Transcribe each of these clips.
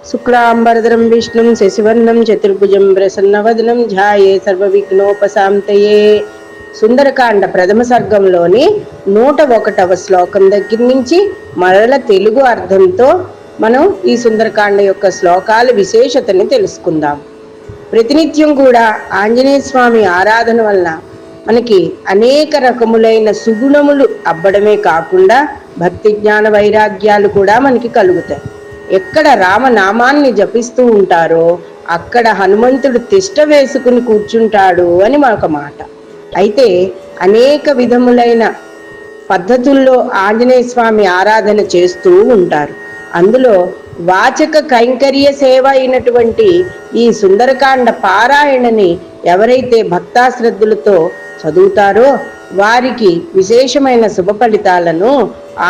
శుక్లాంబరధరం విష్ణుం శశివర్ణం చతుర్భుజం ప్రసన్నవదనం ధ్యాయే సర్వవిఘ్నోపశాంతయే. సుందరకాండ ప్రథమ సర్గంలోని 101వ శ్లోకం దగ్గర నుంచి మరల తెలుగు అర్థంతో మనం ఈ సుందరకాండ యొక్క శ్లోకాల విశేషతని తెలుసుకుందాం. ప్రతినిత్యం కూడా ఆంజనేయ స్వామి ఆరాధన వల్ల మనకి అనేక రకములైన సుగుణములు అబ్బడమే కాకుండా భక్తి జ్ఞాన వైరాగ్యాలు కూడా మనకి కలుగుతాయి. ఎక్కడ రామనామాన్ని జపిస్తూ ఉంటారో అక్కడ హనుమంతుడు తిష్ట వేసుకుని కూర్చుంటాడు అని మరొక మాట. అయితే అనేక విధములైన పద్ధతుల్లో ఆంజనేయ స్వామి ఆరాధన చేస్తూ ఉంటారు. అందులో వాచక కైంకర్య సేవ అయినటువంటి ఈ సుందరకాండ పారాయణని ఎవరైతే భక్తాశ్రద్ధులతో చదువుతారో వారికి విశేషమైన శుభ ఫలితాలను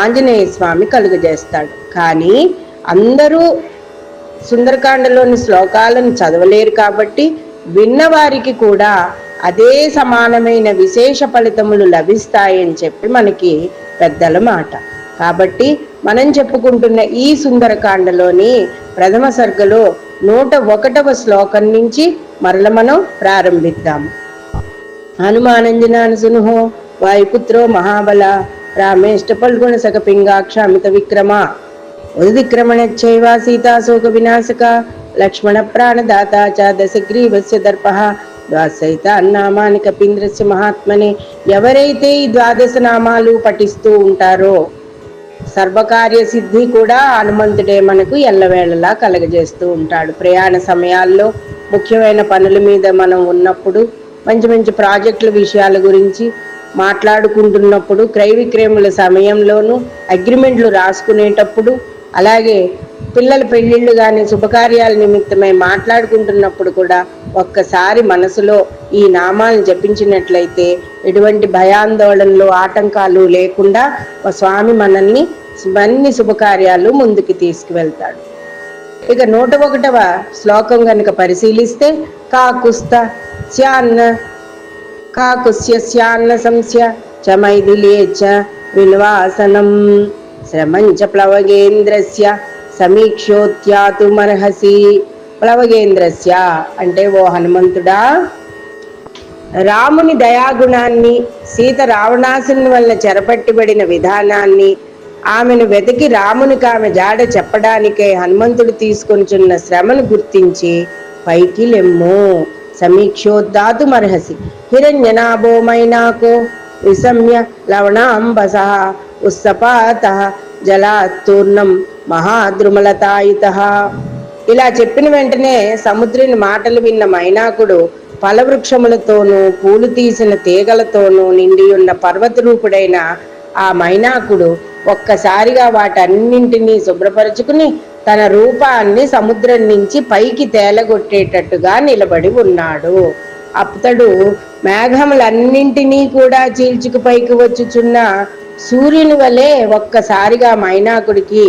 ఆంజనేయ స్వామి కలుగజేస్తాడు. కానీ అందరూ సుందరకాండలోని శ్లోకాలను చదవలేరు కాబట్టి విన్నవారికి కూడా అదే సమానమైన విశేష ఫలితములు లభిస్తాయని చెప్పి మనకి పెద్దల మాట. కాబట్టి మనం చెప్పుకుంటున్న ఈ సుందరకాండలోని ప్రథమ సర్గలో 101వ శ్లోకం నుంచి మరల మనం ప్రారంభిద్దాం. హనుమానంజనానుసునుహో వాయుపుత్రో మహాబల రామేష్ట పల్గుణ సక పింగాక్ష అమిత విక్రమ ఉదిక్రమణచ్చైవ సీతాశోక వినాశక లక్ష్మణ ప్రాణదాత చ దశగ్రీవస్య దర్పః ద్వాదశైత అన్నామాని కపీంద్రస్య మహాత్మనే. ఎవరైతే ఈ 12 నామాలు పఠిస్తూ ఉంటారో సర్వకార్య సిద్ధి కూడా హనుమంతుడే మనకు ఎల్లవేళలా కలగజేస్తూ ఉంటాడు. ప్రయాణ సమయాల్లో ముఖ్యమైన పనుల మీద మనం ఉన్నప్పుడు, మంచి మంచి ప్రాజెక్టుల విషయాల గురించి మాట్లాడుకుంటున్నప్పుడు, క్రయ విక్రయముల సమయంలోనూ, అగ్రిమెంట్లు రాసుకునేటప్పుడు, అలాగే పిల్లల పెళ్లిళ్ళు కానీ శుభకార్యాల నిమిత్తమై మాట్లాడుకుంటున్నప్పుడు కూడా ఒక్కసారి మనసులో ఈ నామాలను జపించినట్లయితే ఎటువంటి భయాందోళనలు ఆటంకాలు లేకుండా స్వామి మనల్ని అన్ని శుభకార్యాలు ముందుకు తీసుకువెళ్తాడు. ఇక 101వ శ్లోకం కనుక పరిశీలిస్తే కాకుస్య స్యాన్న సంస్య చ మైథిలే చ విన్వాసనం శ్రమంచ ప్లవగేంద్రస్య సమీక్షోత్యాతుమర్హసి. ప్లవగేంద్రస్య అంటే ఓ హనుమంతుడా, రాముని దయాగుణాన్ని, సీత రావణాసుని వల్ల చెరపట్టిబడిన విధానాన్ని, ఆమెను వెతికి రామునికి ఆమె జాడ చెప్పడానికే హనుమంతుడు తీసుకొంచున్న శ్రమను గుర్తించి పైకి లెమ్ము. సమీక్షోద్దాతుమర్హసి హిరణ్యనాభో మైనాకో విసమ్య లవణాంబస ఉత్సపాత జలాత్తూర్ణం మహాద్రుమలతాయిత. ఇలా చెప్పిన వెంటనే సముద్రుని మాటలు విన్న మైనాకుడు ఫలవృక్షములతోనూ పూలు తీసిన తీగలతోనూ నిండి ఉన్న పర్వత రూపుడైన ఆ మైనాకుడు ఒక్కసారిగా వాటన్నింటినీ శుభ్రపరుచుకుని తన రూపాన్ని సముద్రం నుంచి పైకి తేలగొట్టేటట్టుగా నిలబడి ఉన్నాడు. అతడు మేఘములన్నింటినీ కూడా చీల్చుకు పైకి వచ్చుచున్న సూర్యుని వలె ఒక్కసారిగా మైనాకుడికి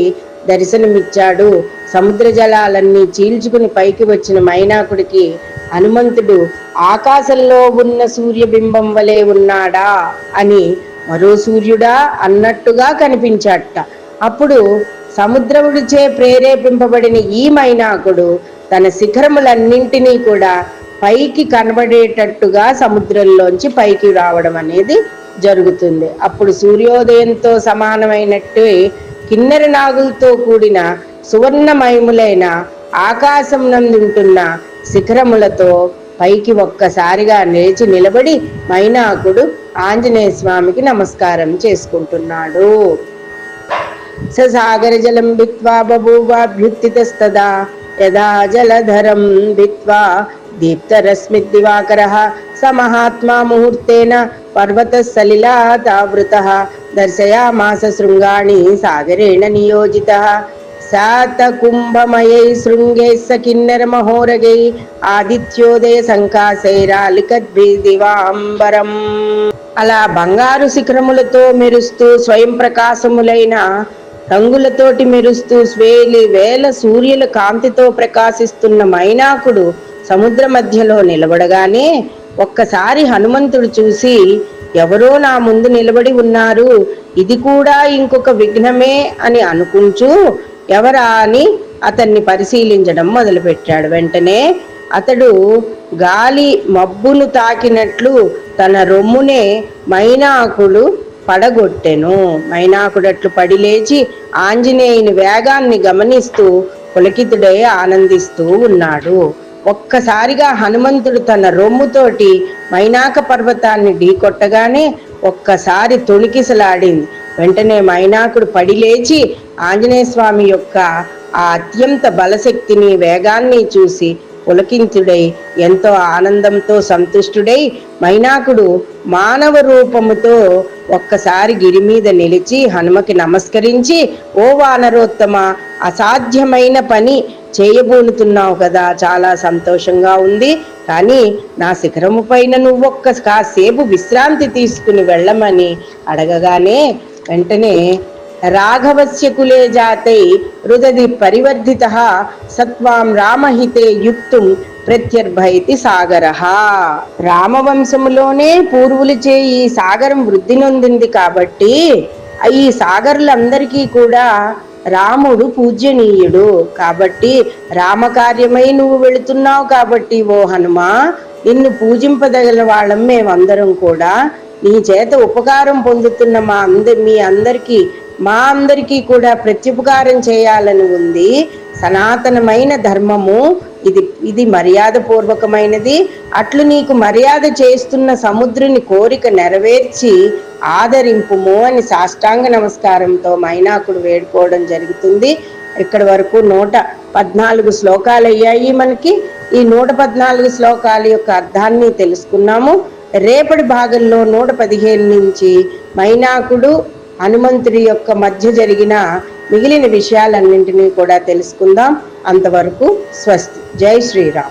దర్శనమిచ్చాడు. సముద్ర జలాలన్నీ చీల్చుకుని పైకి వచ్చిన మైనాకుడికి హనుమంతుడు ఆకాశంలో ఉన్న సూర్యబింబం వలె ఉన్నాడా అని మరో సూర్యుడా అన్నట్టుగా కనిపించాట. అప్పుడు సముద్రముడిచే ప్రేరేపింపబడిన ఈ మైనాకుడు తన శిఖరములన్నింటినీ కూడా పైకి కనబడేటట్టుగా సముద్రంలోంచి పైకి రావడం అనేది జరుగుతుంది. అప్పుడు సూర్యోదయంతో సమానమైనట్టు కిన్నెర నాగులతో కూడిన సువర్ణమయములైన ఆకాశం నందుంటున్న శిఖరములతో పైకి ఒక్కసారిగా లేచి నిలబడి మైనాకుడు ఆంజనేయ స్వామికి నమస్కారం చేసుకుంటున్నాడు. ససాగర జలం భిత్వా బభూవాభ్యుత్థితస్తదా యదా జలధరం భిత్వా దీప్తరశ్మిద్దివాకరః స మహాత్మా ముహూర్తేన పర్వత సలిలాతావృతః దర్శయామాస శృంగాణి సాగరేణ నియోజితః సాత కుంభమయై శృంగై సకిన్నర మహోరగై ఆదిత్యోదయ సంకాశైరాలికద్భిదివాంబరం. అలా బంగారు శిఖరములతో మెరుస్తూ స్వయం ప్రకాశములైన రంగులతోటి మెరుస్తూ వేల సూర్యుల కాంతితో ప్రకాశిస్తున్న మైనాకుడు సముద్ర మధ్యలో నిలబడగానే ఒక్కసారి హనుమంతుడు చూసి ఎవరో నా ముందు నిలబడి ఉన్నారు, ఇది కూడా ఇంకొక విఘ్నమే అని అనుకుంటూ ఎవరా అని అతన్ని పరిశీలించడం మొదలుపెట్టాడు. వెంటనే అతడు గాలి మబ్బును తాకినట్లు తన రొమ్మునే మైనాకుడు పడగొట్టెను. మైనాకుడట్లు పడి లేచి ఆంజనేయుని వేగాన్ని గమనిస్తూ పులకితుడై ఆనందిస్తూ ఉన్నాడు. ఒక్కసారిగా హనుమంతుడు తన రొమ్ముతోటి మైనాక పర్వతాన్ని ఢీకొట్టగానే ఒక్కసారి తొణికిసలాడింది. వెంటనే మైనాకుడు పడి లేచి ఆంజనేయ స్వామి యొక్క ఆ అత్యంత బలశక్తిని, వేగాన్ని చూసి పులకింతుడై ఎంతో ఆనందంతో సంతుష్టుడై మైనాకుడు మానవ రూపముతో ఒక్కసారి గిరి మీద నిలిచి హనుమకి నమస్కరించి, ఓ వానరోత్తమ, అసాధ్యమైన పని చేయబోనుతున్నావు కదా, చాలా సంతోషంగా ఉంది. కానీ నా శిఖరము పైన నువ్వొక్క కాసేపు విశ్రాంతి తీసుకుని వెళ్ళమని అడగగానే వెంటనే రాఘవస్య కులే జాతై రుదది పరివర్ధిత సత్వాం రామహితే యుక్తుం ప్రత్యర్భయతి సాగర. రామవంశములోనే పూర్వులచే ఈ సాగరం వృద్ధి నొందింది కాబట్టి ఈ సాగరులందరికీ కూడా రాముడు పూజ్యనీయుడు. కాబట్టి రామకార్యమై నువ్వు వెళుతున్నావు కాబట్టి ఓ హనుమా, నిన్ను పూజింపదగిన వాళ్ళం మేమందరం కూడా. నీ చేత ఉపకారం పొందుతున్న మా అందరికీ కూడా ప్రత్యుపకారం చేయాలని ఉంది. సనాతనమైన ధర్మము ఇది మర్యాద పూర్వకమైనది. అట్లు నీకు మర్యాద చేస్తున్న సముద్రుని కోరిక నెరవేర్చి ఆదరింపుము అని సాష్టాంగ నమస్కారంతో మైనాకుడు వేడుకోవడం జరుగుతుంది. ఇక్కడ వరకు 114 శ్లోకాలు అయ్యాయి. మనకి ఈ 114 శ్లోకాల యొక్క అర్థాన్ని తెలుసుకున్నాము. రేపటి భాగంలో 115 నుంచి మైనాకుడు హనుమంతుడి యొక్క మధ్య జరిగిన మిగిలిన విషయాలన్నింటినీ కూడా తెలుసుకుందాం. అంతవరకు స్వస్తి. జై శ్రీరామ్.